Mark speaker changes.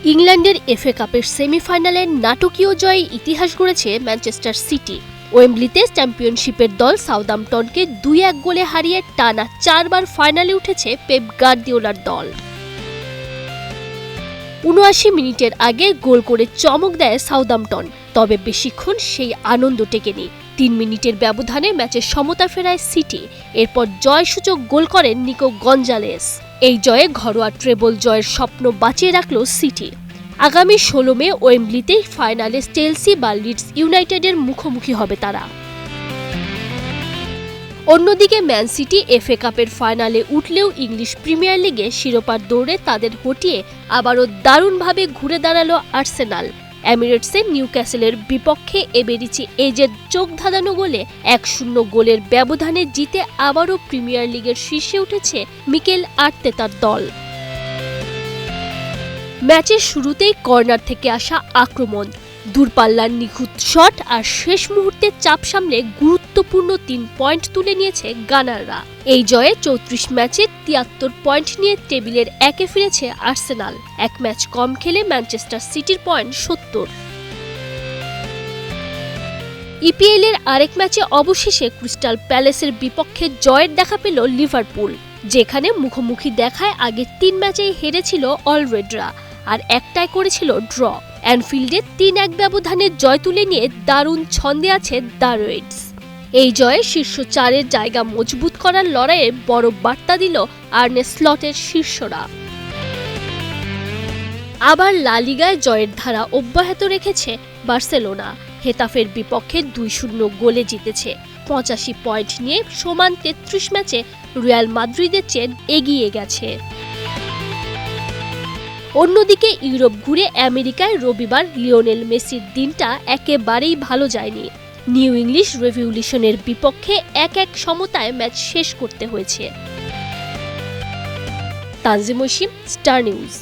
Speaker 1: ইংল্যান্ডের এফএ কাপের সেমিফাইনালে নাটকীয় জয়ে ইতিহাস গড়েছে ম্যানচেস্টার সিটি। ওয়েম্বলিতে চ্যাম্পিয়নশিপের দল সাউদাম্পটনকে ২-১ গোলে হারিয়ে টানা ৪বার ফাইনালে উঠেছে পেপ গার্দিওলার দল। ৭৯ মিনিটের আগে গোল করে চমক দেয় সাউদাম্পটন, তবে বেশিক্ষণ সেই আনন্দ টেকেনি। ৩ মিনিটের ব্যবধানে ম্যাচের সমতা ফেরায় সিটি। এরপর জয়সূচক গোল করেন নিকো গঞ্জালেস। এই জয়ে ঘরোয়া ট্রেবল জয়ের স্বপ্ন বাঁচিয়ে রাখল সিটি। আগামী ১৬ মে ওয়েম্বলিতে ফাইনালে চেলসি বা লিডস ইউনাইটেডের মুখোমুখি হবে তারা। অন্যদিকে ম্যান সিটি এফএ কাপের ফাইনালে উঠলেও ইংলিশ প্রিমিয়ার লিগে শিরোপার দৌড়ে তাদের হটিয়ে আবারও দারুণভাবে ঘুরে দাঁড়ালো আর্সেনাল। এমিরেটসে নিউক্যাসলের বিপক্ষে এবেরিচি এজের চোখ ধাঁধানো গোলে ১-০ গোলের ব্যবধানে জিতে আবারও প্রিমিয়ার লিগের শীর্ষে উঠেছে মিকেল আর্তেতার দল। ম্যাচের শুরুতেই কর্নার থেকে আসা আক্রমণ, দূরপাল্লার নিখুঁত শট আর শেষ মুহূর্তে চাপ সামলে গুরুত্বপূর্ণ ৩ পয়েন্ট তুলে নিয়েছে গানাররা। এই জয়ে ৩৪ ম্যাচে ৭৩ পয়েন্ট নিয়ে টেবিলের একে ফিরেছে আর্সেনাল। এক ম্যাচ কম খেলে ম্যানচেস্টার সিটির পয়েন্ট ৭০। ইপিএল এর আরেক ম্যাচে অবশেষে ক্রিস্টাল প্যালেসের বিপক্ষে জয়ের দেখা পেল লিভারপুল, যেখানে মুখোমুখি দেখায় আগে ৩ ম্যাচেই হেরেছিল অলরেডরা আর একটাই করেছিল ড্র। অ্যানফিল্ডে ৩-১ ব্যবধানে জয় তুলে নিয়ে দারুণ ছন্দে আছে দ্য রেডস। এই জয়ে শীর্ষ ৪-এর জায়গা মজবুত করার লড়াইয়ে বড় বার্তা দিল আর্নে স্লটের শিষ্যরা। আবার লা লিগায় জয়ের ধারা অব্যাহত রেখেছে বার্সেলোনা। হেতাফের বিপক্ষে ২-০ গোলে জিতেছে। ৮৫ পয়েন্ট নিয়ে সমান ৩৩ ম্যাচে রিয়াল মাদ্রিদের চেয়ে এগিয়ে গেছে। অন্যদিকে ইউরোপ ঘুরে আমেরিকায় রবিবার লিওনেল মেসির দিনটা একেবারেই ভালো যায়নি। নিউ ইংলিশ রেভলিউশনের বিপক্ষে ১-১ সমতায় ম্যাচ শেষ করতে হয়েছে। Tanjim Oishi, Star news.